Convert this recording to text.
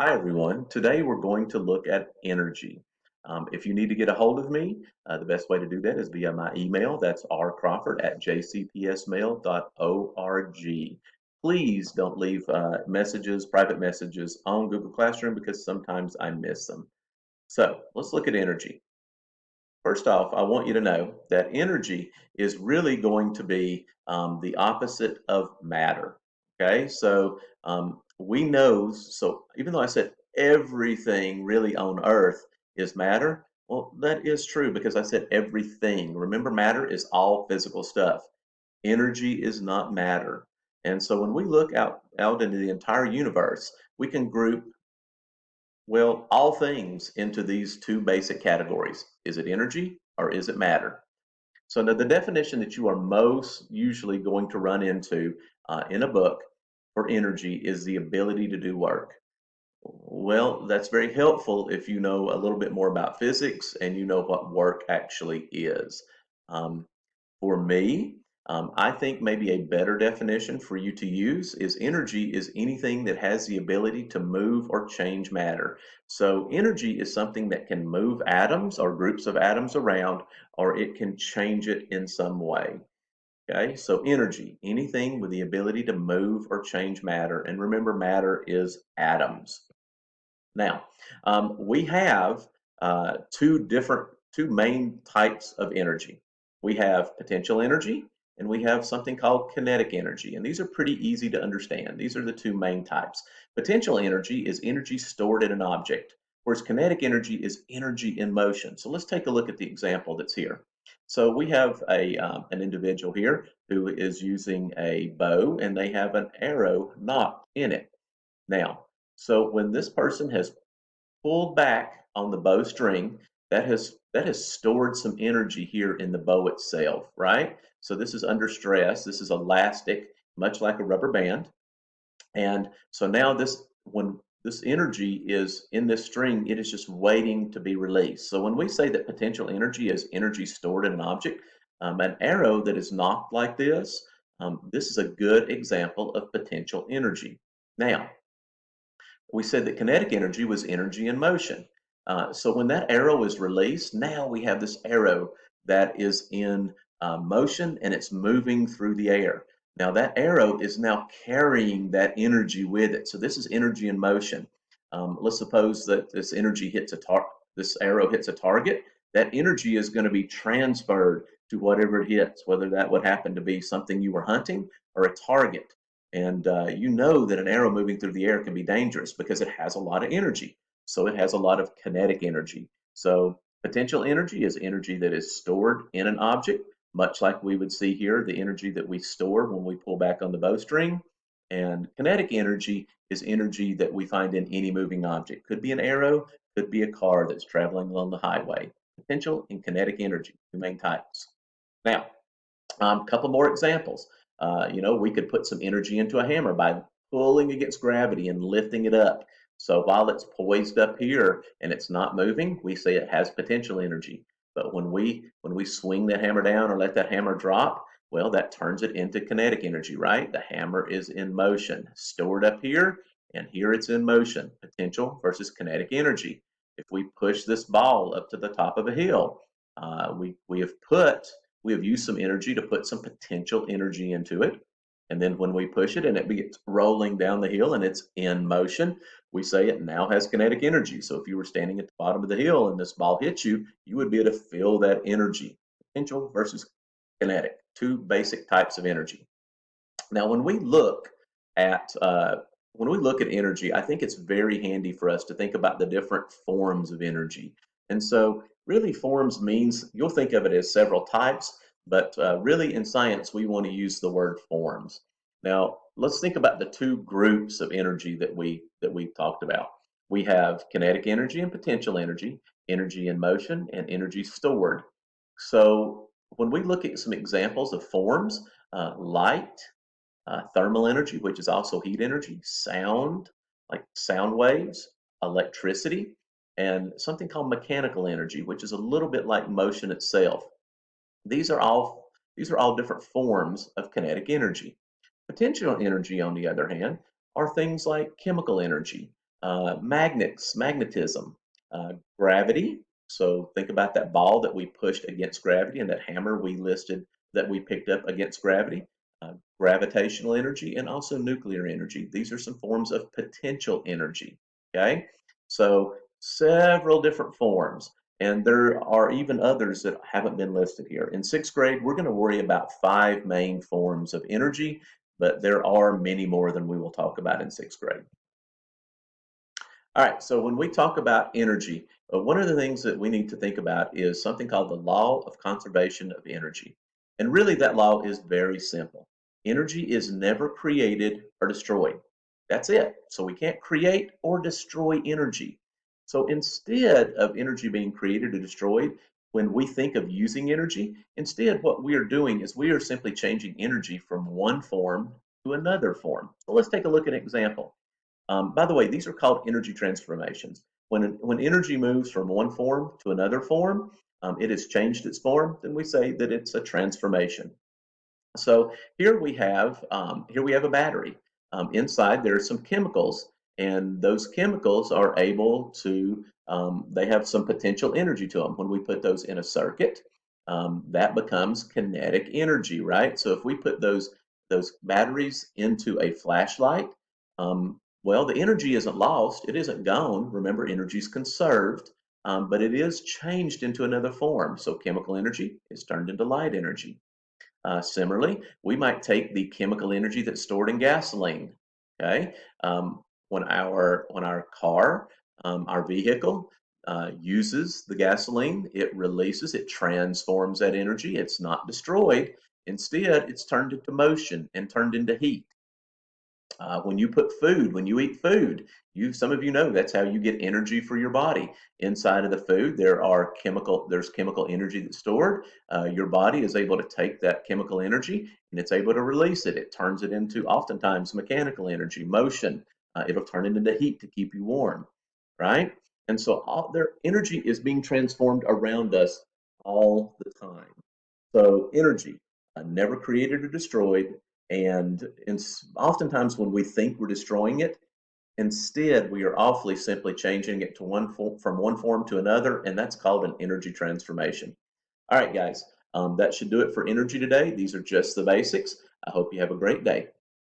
Hi, everyone. Today we're going to look at energy. If you need to get a hold of me, the best way to do that is via my email. That's rcrawford@jcpsmail.org. Please don't leave messages, private messages on Google Classroom because sometimes I miss them. So let's look at energy. First off, I want you to know that energy is really going to be the opposite of matter. Okay, so we know, so even though I said everything really on earth is matter, well, that is true because I said everything. Remember, matter is all physical stuff. Energy is not matter. And so when we look out into the entire universe, we can group well, all things into these two basic categories. Is it energy or is it matter? So now the definition that you are most usually going to run into in a book for energy is the ability to do work. Well, that's very helpful if you know a little bit more about physics and you know what work actually is. Um, for me, I think maybe a better definition for you to use is energy is anything that has the ability to move or change matter. So, energy is something that can move atoms or groups of atoms around, or it can change it in some way. Okay, so energy, anything with the ability to move or change matter. And remember, matter is atoms. Now, we have two main types of energy. We have potential energy and we have something called kinetic energy. And these are pretty easy to understand. These are the two main types. Potential energy is energy stored in an object, whereas kinetic energy is energy in motion. So let's take a look at the example that's here. So we have an individual here who is using a bow and they have an arrow knot in it. Now, so when this person has pulled back on the bowstring, that has stored some energy here in the bow itself, right? So this is under stress. This is elastic, much like a rubber band. And so now when this energy is in this string, it is just waiting to be released. So when we say that potential energy is energy stored in an object, an arrow that is knocked like this is a good example of potential energy. Now, we said that kinetic energy was energy in motion. So when that arrow is released, now we have this arrow that is in motion and it's moving through the air. Now that arrow is now carrying that energy with it. So this is energy in motion. Let's suppose that this arrow hits a target. That energy is going to be transferred to whatever it hits, whether that would happen to be something you were hunting or a target. And you know that an arrow moving through the air can be dangerous because it has a lot of energy. So it has a lot of kinetic energy. So potential energy is energy that is stored in an object, much like we would see here, the energy that we store when we pull back on the bowstring. And kinetic energy is energy that we find in any moving object. Could be an arrow, could be a car that's traveling along the highway. Potential and kinetic energy, two main types. Now, a couple more examples. We could put some energy into a hammer by pulling against gravity and lifting it up. So while it's poised up here and it's not moving, we say it has potential energy. But when we swing that hammer down or let that hammer drop, well, that turns it into kinetic energy, right? The hammer is in motion, stored up here, and here it's in motion. Potential versus kinetic energy. If we push this ball up to the top of a hill, we have used some energy to put some potential energy into it. And then when we push it and it gets rolling down the hill and it's in motion, we say it now has kinetic energy. So if you were standing at the bottom of the hill and this ball hits you, you would be able to feel that energy. Potential versus kinetic, two basic types of energy. Now, at when we look at energy, I think it's very handy for us to think about the different forms of energy. And so, really, forms means you'll think of it as several types, but really, in science, we want to use the word forms. Now, let's think about the two groups of energy that we talked about. We have kinetic energy and potential energy, energy in motion, and energy stored. So, when we look at some examples of forms, light, thermal energy, which is also heat energy, sound, like sound waves, electricity, and something called mechanical energy, which is a little bit like motion itself. These are all these are all different forms of kinetic energy. Potential energy, on the other hand, are things like chemical energy. Magnetism, gravity. So think about that ball that we pushed against gravity and that hammer we listed that we picked up against gravity. Gravitational energy and also nuclear energy. These are some forms of potential energy. Okay, so several different forms, and there are even others that haven't been listed here. In sixth grade, we're going to worry about 5 main forms of energy, but there are many more than we will talk about in sixth grade. All right, so when we talk about energy, one of the things that we need to think about is something called the law of conservation of energy. And really, that law is very simple. Energy is never created or destroyed. That's it. So we can't create or destroy energy. So instead of energy being created or destroyed, when we think of using energy, instead what we are doing is we are simply changing energy from one form to another form. So let's take a look at an example. By the way, these are called energy transformations. When energy moves from one form to another form, it has changed its form, then we say that it's a transformation. So here we have a battery. Inside there are some chemicals, and those chemicals are able to they have some potential energy to them. When we put those in a circuit, that becomes kinetic energy, right? So if we put those batteries into a flashlight, well, the energy isn't lost, it isn't gone. Remember, energy is conserved, but it is changed into another form. So chemical energy is turned into light energy. Similarly, we might take the chemical energy that's stored in gasoline. Okay, when our car, our vehicle uses the gasoline, it transforms that energy. It's not destroyed. Instead, it's turned into motion and turned into heat. When you eat food, some of you know that's how you get energy for your body. Inside of the food, there's chemical energy that's stored. Your body is able to take that chemical energy and it's able to release it. It turns it into oftentimes mechanical energy, motion. It'll turn it into heat to keep you warm, right? And so all their energy is being transformed around us all the time. So energy, never created or destroyed, and oftentimes when we think we're destroying it, instead we are awfully simply changing it to from one form to another, and that's called an energy transformation. All right, guys, that should do it for energy today. These are just the basics. I hope you have a great day.